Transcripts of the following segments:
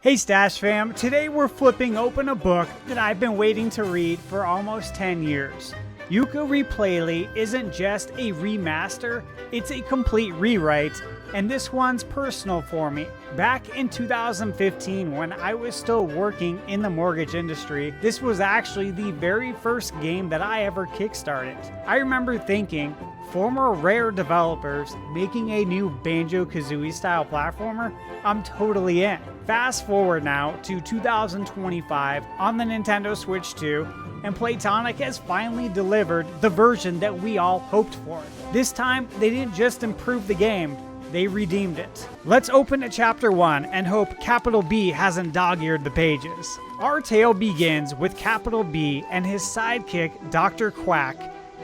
Hey Stash fam, today we're flipping open a book that I've been waiting to read for almost 10 years. Yooka-Re-Playlee isn't just a remaster, it's a complete rewrite, and this one's personal for me. Back in 2015, when I was still working in the mortgage industry, this was actually the very first game that I ever kickstarted. I remember thinking, former Rare developers making a new Banjo-Kazooie style platformer? I'm totally in. Fast forward now to 2025 on the Nintendo Switch 2, and Playtonic has finally delivered the version that we all hoped for. This time, they didn't just improve the game, they redeemed it. Let's open to Chapter 1 and hope Capital B hasn't dog-eared the pages. Our tale begins with Capital B and his sidekick, Dr. Quack,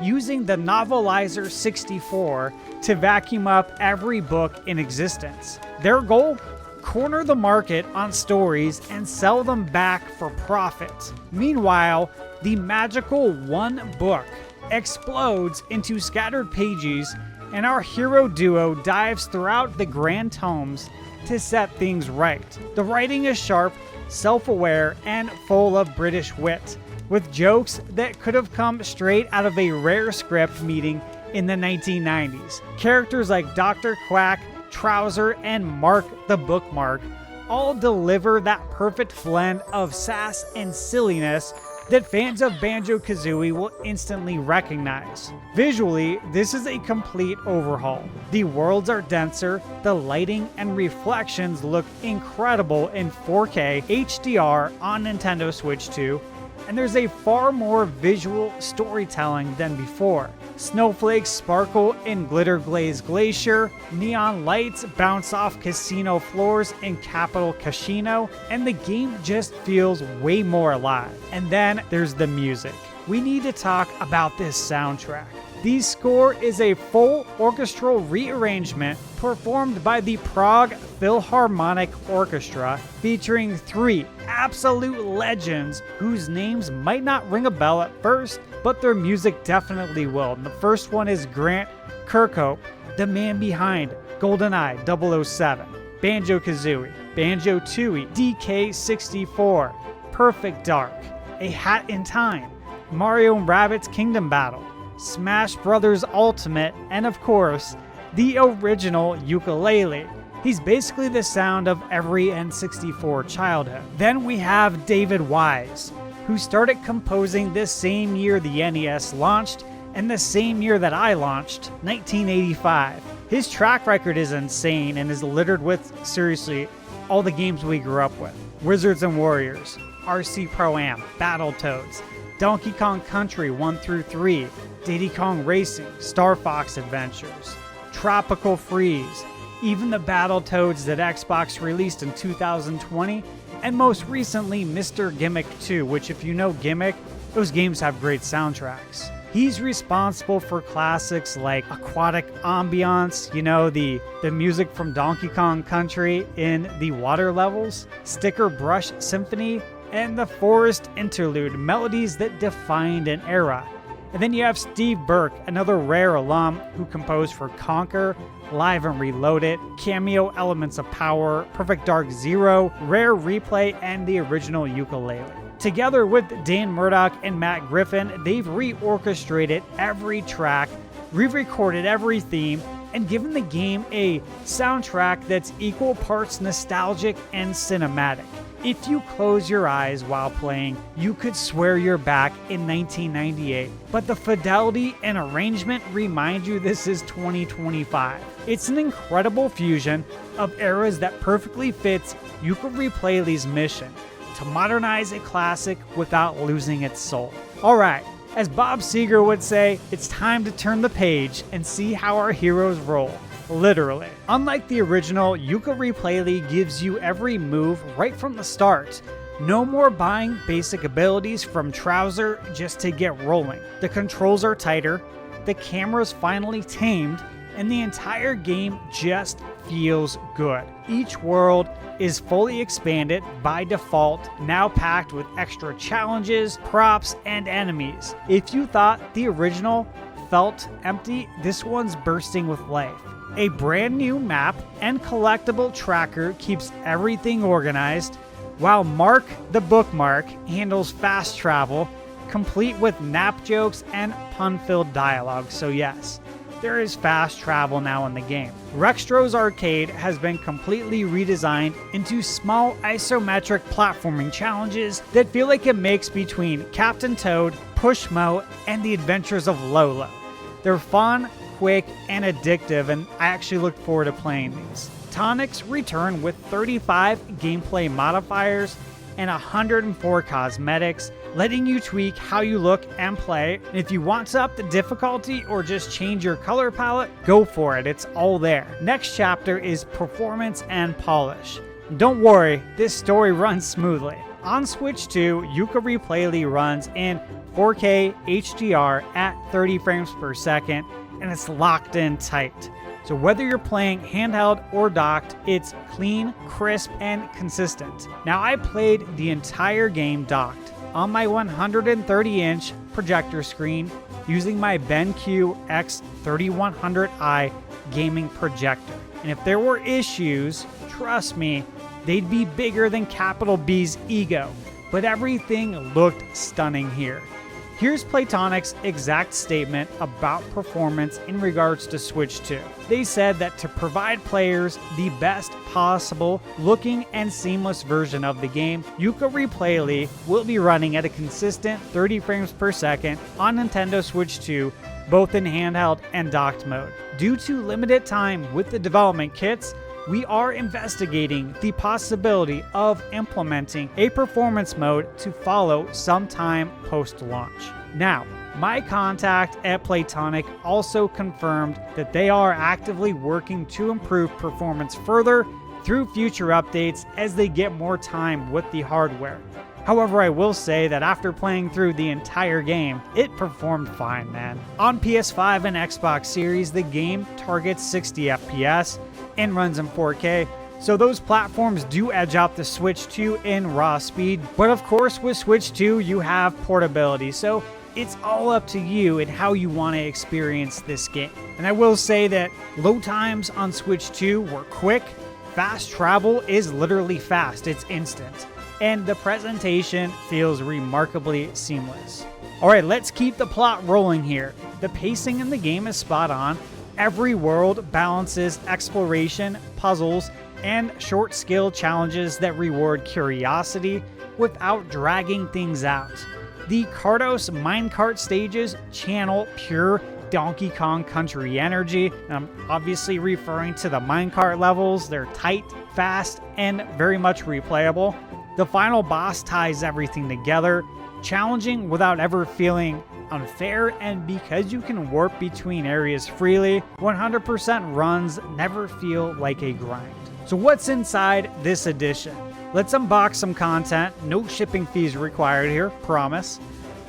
using the Novelizer 64 to vacuum up every book in existence. Their goal? Corner the market on stories and sell them back for profit. Meanwhile, the magical one book explodes into scattered pages, and our hero duo dives throughout the grand tomes to set things right. The writing is sharp, self-aware, and full of British wit, with jokes that could have come straight out of a Rare script meeting in the 1990s. Characters like Dr. Quack, Trouser, and Mark the Bookmark all deliver that perfect blend of sass and silliness that fans of Banjo-Kazooie will instantly recognize. Visually, this is a complete overhaul. The worlds are denser, the lighting and reflections look incredible in 4K HDR on Nintendo Switch 2, and there's a far more visual storytelling than before. Snowflakes sparkle in glitter-glazed glacier, neon lights bounce off casino floors in Capital Casino, and the game just feels way more alive. And then there's the music. We need to talk about this soundtrack. The score is a full orchestral rearrangement performed by the Prague Philharmonic Orchestra, featuring three absolute legends whose names might not ring a bell at first, but their music definitely will. And the first one is Grant Kirkhope, the man behind GoldenEye 007, Banjo-Kazooie, Banjo-Tooie, DK64, Perfect Dark, A Hat in Time, Mario & Rabbids Kingdom Battle, Smash Bros. Ultimate, and of course, the original Yooka-Laylee. He's basically the sound of every N64 childhood. Then we have David Wise, who started composing this same year the NES launched, and the same year that I launched, 1985. His track record is insane and is littered with, seriously, all the games we grew up with. Wizards and Warriors, RC Pro-Am, Battletoads, Donkey Kong Country 1 through 3, Diddy Kong Racing, Star Fox Adventures, Tropical Freeze, even the Battletoads that Xbox released in 2020, and most recently Mr. Gimmick 2, which if you know Gimmick, those games have great soundtracks. He's responsible for classics like Aquatic Ambiance, you know, the music from Donkey Kong Country in the water levels, Sticker Brush Symphony, and the Forest Interlude, melodies that defined an era. And then you have Steve Burke, another Rare alum who composed for Conker, Live and Reloaded, Cameo Elements of Power, Perfect Dark Zero, Rare Replay, and the original Yooka-Laylee. Together with Dan Murdoch and Matt Griffin, they've reorchestrated every track, re-recorded every theme, and given the game a soundtrack that's equal parts nostalgic and cinematic. If you close your eyes while playing, you could swear you're back in 1998, but the fidelity and arrangement remind you this is 2025. It's an incredible fusion of eras that perfectly fits Yooka-Re-Playlee's mission to modernize a classic without losing its soul. Alright, as Bob Seger would say, it's time to turn the page and see how our heroes roll. Literally. Unlike the original, Yooka-Re-Playlee gives you every move right from the start. No more buying basic abilities from Trouser just to get rolling. The controls are tighter, the camera's finally tamed, and the entire game just feels good. Each world is fully expanded by default, now packed with extra challenges, props, and enemies. If you thought the original felt empty, this one's bursting with life. A brand new map and collectible tracker keeps everything organized, while Mark the Bookmark handles fast travel, complete with nap jokes and pun-filled dialogue. So yes, there is fast travel now in the game. Rextro's arcade has been completely redesigned into small isometric platforming challenges that feel like a mix between Captain Toad, Pushmo, and the Adventures of Lolo. They're fun, quick, and addictive, and I actually look forward to playing these. Tonics return with 35 gameplay modifiers and 104 cosmetics, letting you tweak how you look and play. And if you want to up the difficulty or just change your color palette, go for it, it's all there. Next chapter is performance and polish. Don't worry, this story runs smoothly. On Switch 2, Yooka-Re-Playlee runs in 4K HDR at 30 frames per second, and it's locked in tight. So whether you're playing handheld or docked, it's clean, crisp, and consistent. Now, I played the entire game docked on my 130-inch projector screen using my BenQ X3100i gaming projector. And if there were issues, trust me, they'd be bigger than Capital B's ego. But everything looked stunning here. Here's Playtonic's exact statement about performance in regards to Switch 2. They said that to provide players the best possible looking and seamless version of the game, Yooka-Re-Playlee will be running at a consistent 30 frames per second on Nintendo Switch 2, both in handheld and docked mode. Due to limited time with the development kits, we are investigating the possibility of implementing a performance mode to follow sometime post-launch. Now, my contact at Playtonic also confirmed that they are actively working to improve performance further through future updates as they get more time with the hardware. However, I will say that after playing through the entire game, it performed fine, man. On PS5 and Xbox Series, the game targets 60 FPS and runs in 4K, so those platforms do edge out the Switch 2 in raw speed. But of course, with Switch 2, you have portability, so it's all up to you and how you want to experience this game. And I will say that load times on Switch 2 were quick. Fast travel is literally fast, it's instant. And the presentation feels remarkably seamless. Alright, let's keep the plot rolling here. The pacing in the game is spot on. Every world balances exploration, puzzles, and short skill challenges that reward curiosity without dragging things out. The Cardos minecart stages channel pure Donkey Kong Country energy. I'm obviously referring to the minecart levels. They're tight, fast, and very much replayable. The final boss ties everything together, challenging without ever feeling unfair, and because you can warp between areas freely, 100% runs never feel like a grind. So what's inside this edition? Let's unbox some content. No shipping fees required here, promise.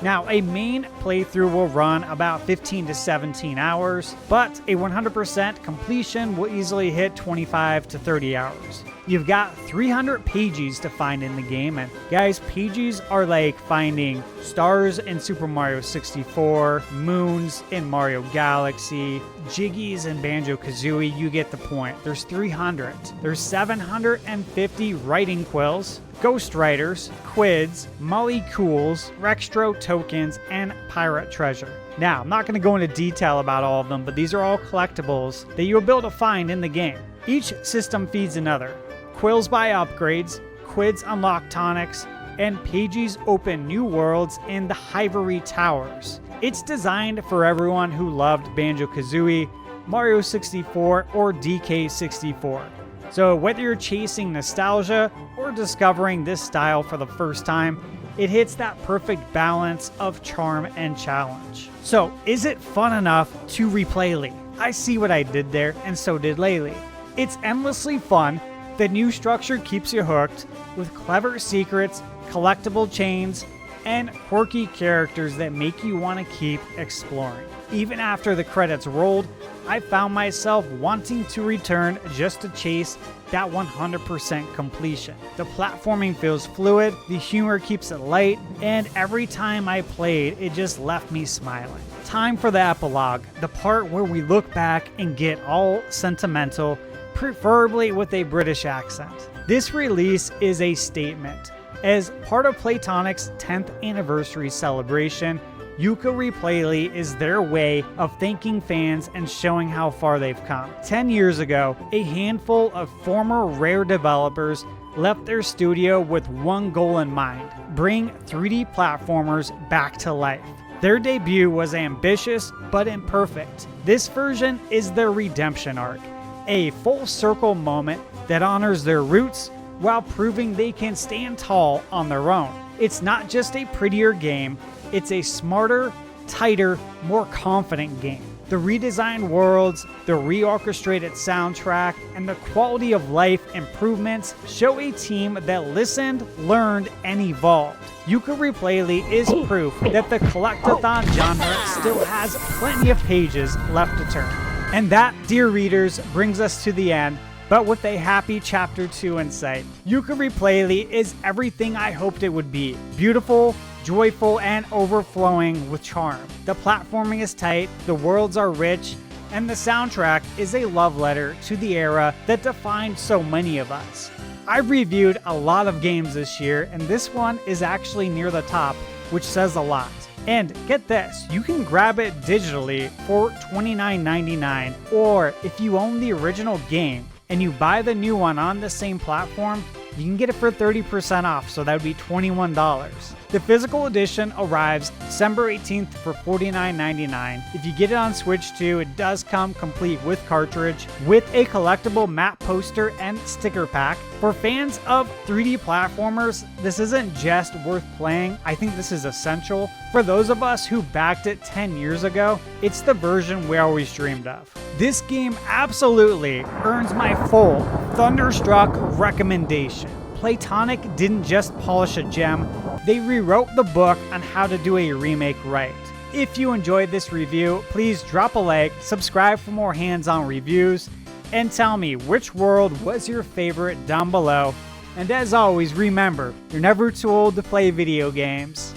Now, a main playthrough will run about 15 to 17 hours, but a 100% completion will easily hit 25 to 30 hours. You've got 300 pages to find in the game, and guys, pages are like finding stars in Super Mario 64, moons in Mario Galaxy, jiggies in Banjo-Kazooie. You get the point. There's 300. There's 750 writing quills, ghost writers, quids, molly cools, rextro tokens, and pirate treasure. Now, I'm not going to go into detail about all of them, but these are all collectibles that you'll be able to find in the game. Each system feeds another. Quills buy upgrades, quids unlock tonics, and pages open new worlds in the Ivory Towers. It's designed for everyone who loved Banjo-Kazooie, Mario 64, or DK64. So whether you're chasing nostalgia or discovering this style for the first time, it hits that perfect balance of charm and challenge. So is it fun enough to replay Lee? I see what I did there, and so did Laylee. It's endlessly fun. The new structure keeps you hooked with clever secrets, collectible chains, and quirky characters that make you want to keep exploring. Even after the credits rolled, I found myself wanting to return just to chase that 100% completion. The platforming feels fluid, the humor keeps it light, and every time I played, it just left me smiling. Time for the epilogue, the part where we look back and get all sentimental, preferably with a British accent. This release is a statement. As part of Playtonic's 10th anniversary celebration, Yooka-Re-Playlee is their way of thanking fans and showing how far they've come. 10 years ago, a handful of former Rare developers left their studio with one goal in mind: bring 3D platformers back to life. Their debut was ambitious but imperfect. This version is their redemption arc, a full circle moment that honors their roots while proving they can stand tall on their own. It's not just a prettier game, it's a smarter, tighter, more confident game. The redesigned worlds, the reorchestrated soundtrack, and the quality of life improvements show a team that listened, learned, and evolved. Yooka-Re-Playlee is proof that the collectathon genre still has plenty of pages left to turn. And that, dear readers, brings us to the end, but with a happy chapter 2 in sight. Yooka-Re-Playlee is everything I hoped it would be. Beautiful, joyful, and overflowing with charm. The platforming is tight, the worlds are rich, and the soundtrack is a love letter to the era that defined so many of us. I've reviewed a lot of games this year, and this one is actually near the top, which says a lot. And get this, you can grab it digitally for $29.99, or if you own the original game and you buy the new one on the same platform, you can get it for 30% off, so that would be $21. The physical edition arrives December 18th for $49.99. If you get it on Switch too, it does come complete with cartridge, with a collectible map poster and sticker pack. For fans of 3D platformers, this isn't just worth playing, I think this is essential. For those of us who backed it 10 years ago, it's the version we always dreamed of. This game absolutely earns my full Thunderstruck recommendation. Playtonic didn't just polish a gem, they rewrote the book on how to do a remake right. If you enjoyed this review, please drop a like, subscribe for more hands-on reviews, and tell me which world was your favorite down below. And as always, remember, you're never too old to play video games.